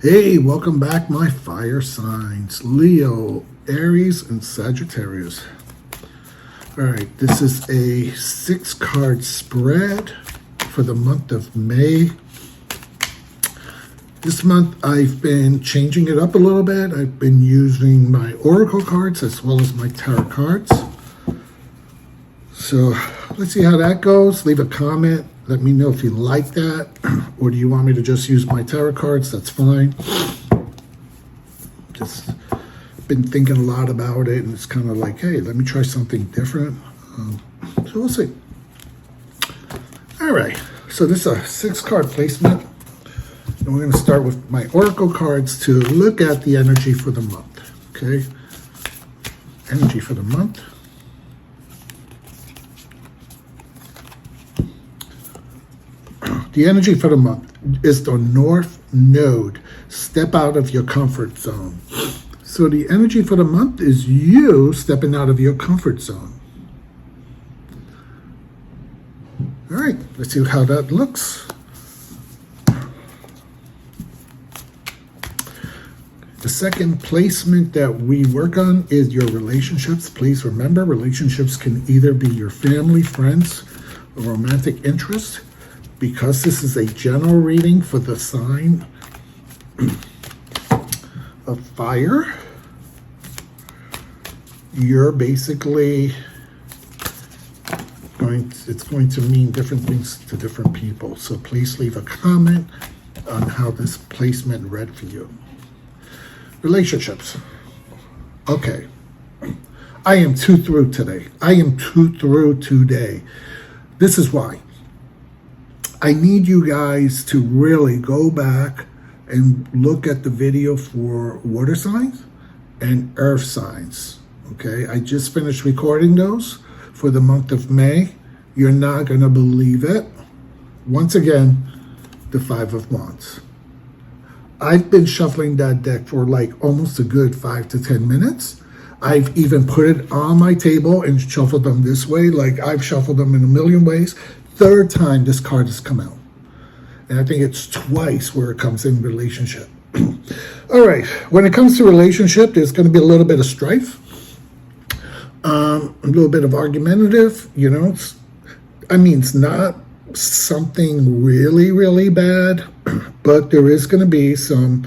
Hey, welcome back, my fire signs. Leo, Aries, and Sagittarius. All right, this is a 6-card spread for the month of May. This month, I've been changing it up a little bit. I've been using my Oracle cards as well as my Tarot cards. So let's see how that goes. Leave a comment. Let me know if you like that, or do you want me to just use my tarot cards? That's fine. Just been thinking a lot about it, and it's kind of like, hey, let me try something different. So we'll see. All right, so this is a 6-card placement, and we're going to start with my Oracle cards to look at the energy for the month. Okay, energy for the month. The energy for the month is the North Node. Step out of your comfort zone. So the energy for the month is you stepping out of your comfort zone. All right, let's see how that looks. The second placement that we work on is your relationships. Please remember, relationships can either be your family, friends, or romantic interest. Because this is a general reading for the sign of fire, you're basically it's going to mean different things to different people. So please leave a comment on how this placement read for you. Relationships. Okay. I am too through today. This is why. I need you guys to really go back and look at the video for water signs and earth signs. Okay, I just finished recording those for the month of May. You're not going to believe it. Once again, the 5 of Wands. I've been shuffling that deck for like almost a good 5 to 10 minutes. I've even put it on my table and shuffled them this way. Like I've shuffled them in a million ways. Third time this card has come out. And I think it's twice where it comes in relationship. All right. When it comes to relationship, there's going to be a little bit of strife. A little bit of argumentative, it's not something really, really bad, but there is going to be some,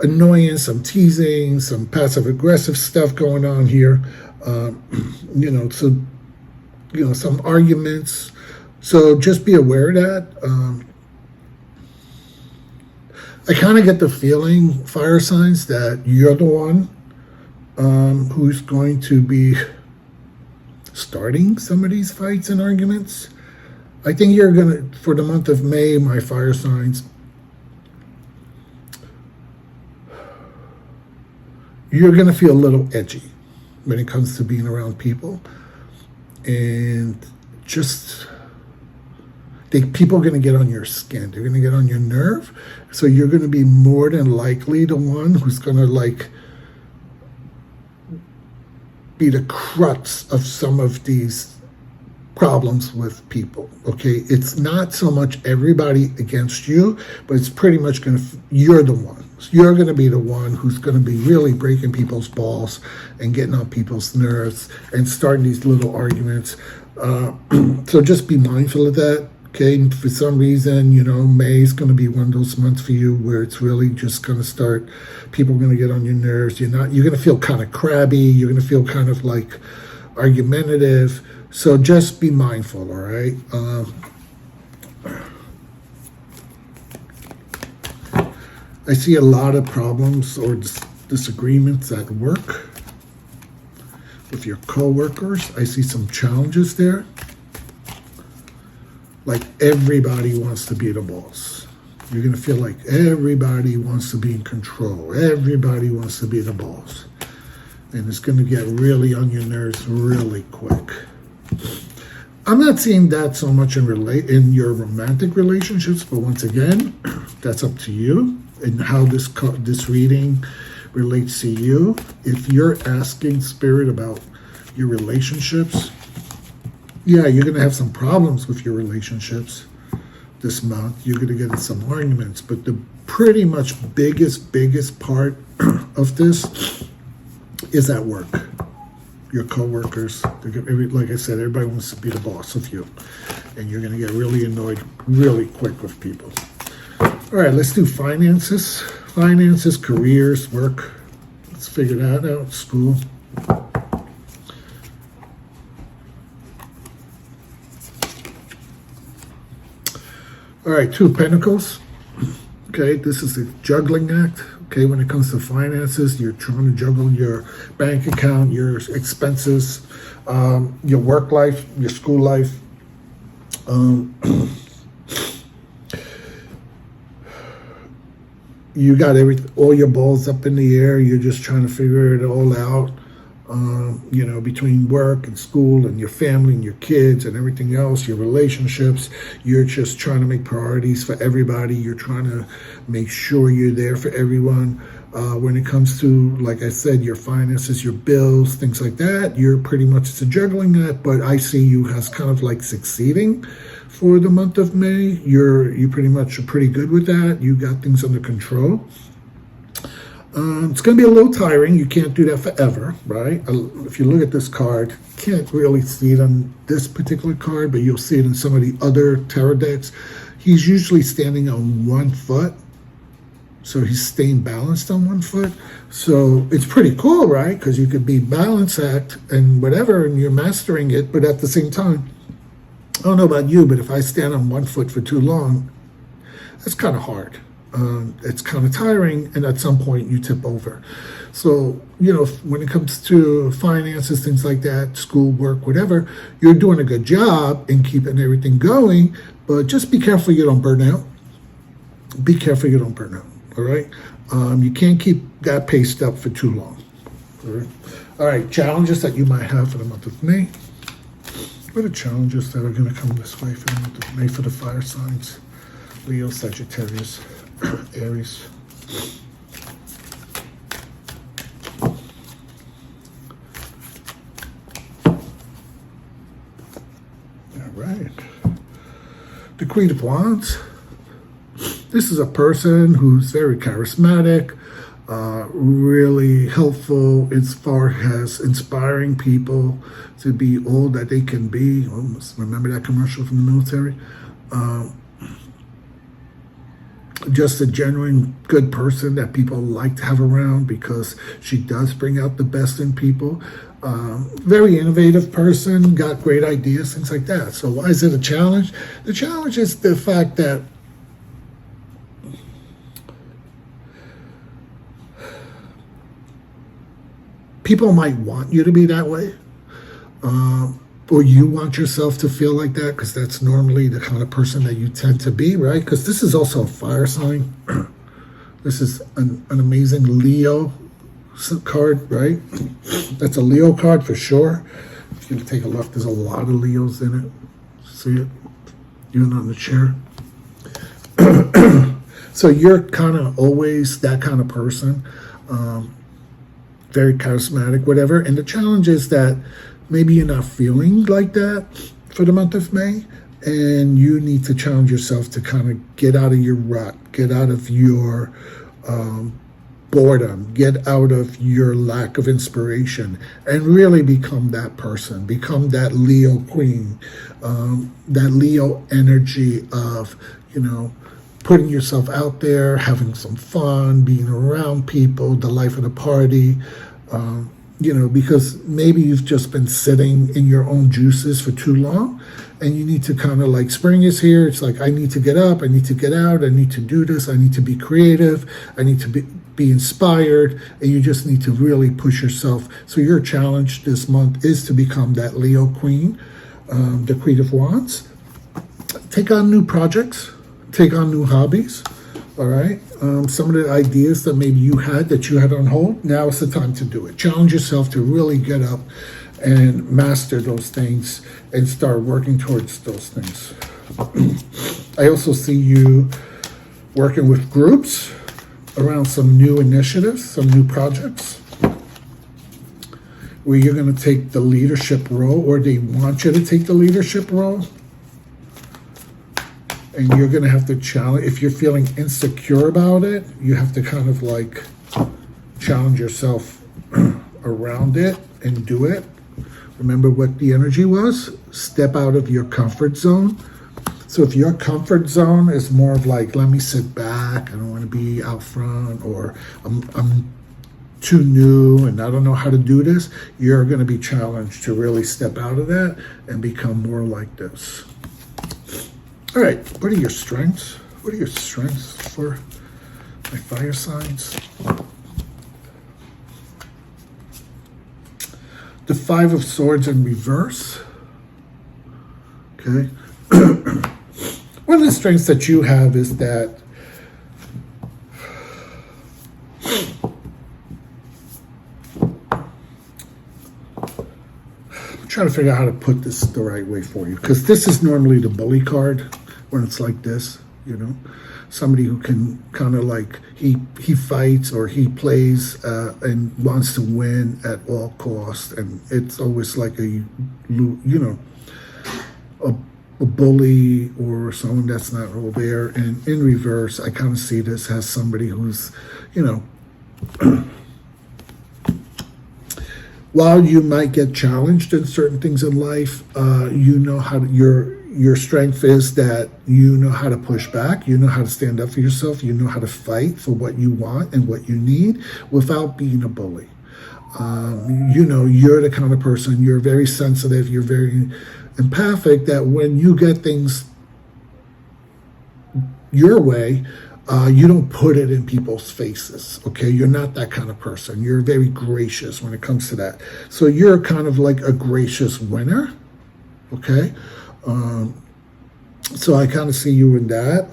annoyance, some teasing, some passive aggressive stuff going on here. Some arguments. So just be aware of that. I kind of get the feeling, fire signs, that you're the one who's going to be starting some of these fights and arguments. I think you're going to, for the month of May, my fire signs, you're going to feel a little edgy when it comes to being around people. And just people are going to get on your skin. They're going to get on your nerve. So you're going to be more than likely the one who's going to be the crux of some of these problems with people. Okay, it's not so much everybody against you, but it's pretty much you're the one. You're going to be the one who's going to be really breaking people's balls and getting on people's nerves and starting these little arguments. So just be mindful of that. Okay, for some reason, May is going to be one of those months for you where it's really just going to start. People are going to get on your nerves. You're going to feel kind of crabby. You're going to feel kind of like argumentative. So just be mindful. All right. I see a lot of problems or disagreements at work with your coworkers. I see some challenges there. Like everybody wants to be the boss. You're going to feel like everybody wants to be in control. Everybody wants to be the boss. And it's going to get really on your nerves really quick. I'm not seeing that so much in your romantic relationships, but once again, that's up to you and how this reading relates to you. If you're asking Spirit about your relationships, yeah, you're going to have some problems with your relationships. this month. You're going to get in some arguments, but the pretty much biggest part of this is at work. Your coworkers, like I said, everybody wants to be the boss of you, and you're going to get really annoyed really quick with people. All right, let's do finances. Finances, careers, work. Let's figure that out. School. All right, 2 of Pentacles. Okay, this is a juggling act. Okay, when it comes to finances, you're trying to juggle your bank account, your expenses, your work life, your school life. You got all your balls up in the air. You're just trying to figure it all out. Between work and school and your family and your kids and everything else, your relationships, you're just trying to make priorities for everybody. You're trying to make sure you're there for everyone. When it comes to, like I said, your finances, your bills, things like that, you're pretty much, it's a juggling act, but I see you as kind of like succeeding for the month of May. You pretty much are pretty good with that. You got things under control. It's going to be a little tiring. You can't do that forever, right? If you look at this card, you can't really see it on this particular card, but you'll see it in some of the other tarot decks. He's usually standing on 1 foot, so he's staying balanced on 1 foot. So it's pretty cool, right? Because you could be balance act and whatever, and you're mastering it, but at the same time, I don't know about you, but if I stand on 1 foot for too long, that's kind of hard. It's kind of tiring, and at some point you tip over. So, when it comes to finances, things like that, school, work, whatever, you're doing a good job in keeping everything going, but just be careful you don't burn out. Be careful you don't burn out, all right? You can't keep that paced up for too long, all right? All right, challenges that you might have for the month of May. What are challenges that are going to come this way for the month of May for the fire signs? Leo, Sagittarius, Aries. All right. The Queen of Wands. This is a person who's very charismatic, really helpful as far as inspiring people to be all that they can be. Remember that commercial from the military? Just a genuine good person that people like to have around because she does bring out the best in people. Very innovative person, got great ideas, things like that. So why is it a challenge? The challenge is the fact that people might want you to be that way. Or you want yourself to feel like that, because that's normally the kind of person that you tend to be, right? Because this is also a fire sign. This is an amazing Leo card, right? That's a Leo card for sure. If you take a look, there's a lot of Leos in it. See it? Even on the chair. So you're kind of always that kind of person. Very charismatic, whatever. And the challenge is that maybe you're not feeling like that for the month of May, and you need to challenge yourself to kind of get out of your rut, get out of your boredom, get out of your lack of inspiration, and really become that person, become that Leo queen, that Leo energy of, putting yourself out there, having some fun, being around people, the life of the party, because maybe you've just been sitting in your own juices for too long, and you need to kind of like, spring is here. It's like, I need to get up, I need to get out, I need to do this, I need to be creative, I need to be inspired, and you just need to really push yourself. So your challenge this month is to become that Leo queen, the Queen of Wands. Take on new projects, take on new hobbies. All right. Some of the ideas that maybe you had on hold, now is the time to do it. Challenge yourself to really get up and master those things and start working towards those things. I also see you working with groups around some new initiatives, some new projects, where you're going to take the leadership role, or they want you to take the leadership role. And you're going to have to challenge, if you're feeling insecure about it, you have to kind of like challenge yourself around it and do it. Remember what the energy was? Step out of your comfort zone. So if your comfort zone is more of like, let me sit back, I don't want to be out front, or I'm too new and I don't know how to do this, you're going to be challenged to really step out of that and become more like this. All right, what are your strengths? What are your strengths for my fire signs? The Five of Swords in reverse. Okay. One of the strengths that you have is that I'm trying to figure out how to put this the right way for you, because this is normally the bully card when it's like this, you know, somebody who can kind of like he fights or he plays and wants to win at all costs, and it's always like a a bully or someone that's not all there. And in reverse, I kind of see this as somebody who's, you know, while you might get challenged in certain things in life, you know how to, your strength is that you know how to push back, you know how to stand up for yourself, you know how to fight for what you want and what you need without being a bully. You know, you're the kind of person, you're very sensitive, you're very empathic, that when you get things your way, you don't put it in people's faces, okay? You're not that kind of person. You're very gracious when it comes to that. So you're kind of like a gracious winner, okay? So I kind of see you in that,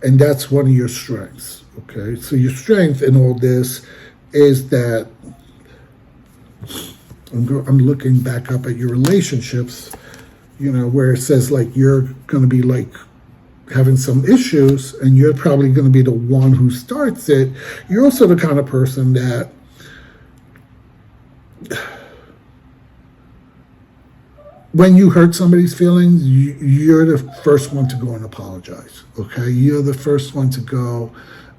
and that's one of your strengths, okay? So your strength in all this is that, I'm looking back up at your relationships, you know, where it says like you're going to be like having some issues and you're probably going to be the one who starts it. You're also the kind of person that when you hurt somebody's feelings, you're the first one to go and apologize, okay? You're the first one to go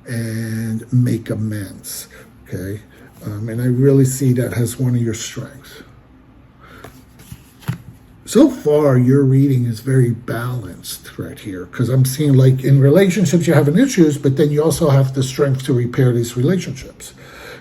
and make amends, okay? And I really see that as one of your strengths. So far, your reading is very balanced right here, because I'm seeing like in relationships you're having issues, but then you also have the strength to repair these relationships.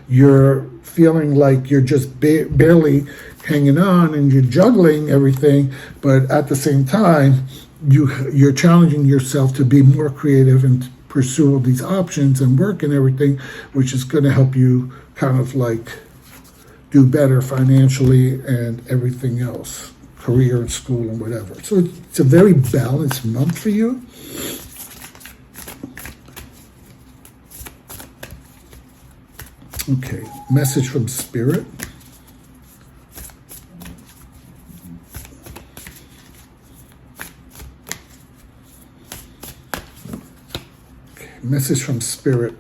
You're feeling like you're just barely hanging on and you're juggling everything, but at the same time, you're challenging yourself to be more creative and pursue all these options and work and everything, which is going to help you kind of like do better financially and everything else. Career and school and whatever. So it's a very balanced month for you. Okay, message from Spirit. Okay, message from Spirit.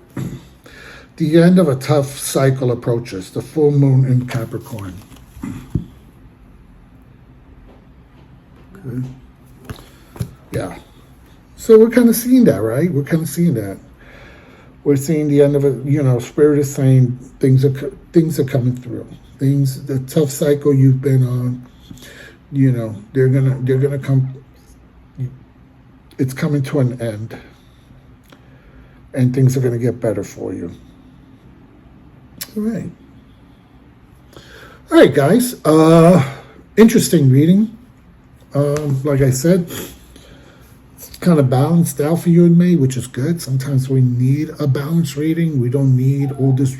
The end of a tough cycle approaches. The full moon in Capricorn. Yeah. So we're kind of seeing that, right? We're kind of seeing that. We're seeing the end of it. You know, Spirit is saying things are coming through. The tough cycle you've been on, you know, they're gonna come. It's coming to an end, and things are gonna get better for you. All right. All right, guys. Interesting reading. Like I said, it's kind of balanced out for you and me, which is good. Sometimes we need a balanced reading. We don't need all this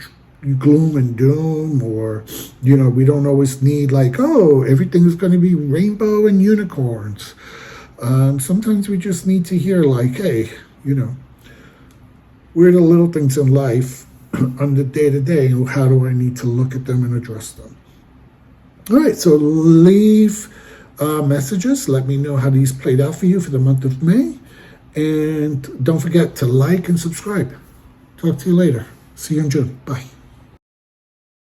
gloom and doom, or, you know, we don't always need like, oh, everything is going to be rainbow and unicorns. Sometimes we just need to hear like, hey, you know, where are the little things in life on the day-to-day, and how do I need to look at them and address them? All right, so leave messages. Let me know how these played out for you for the month of May. And don't forget to like and subscribe. Talk to you later. See you in June. Bye.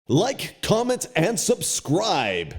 Like, comment, and subscribe.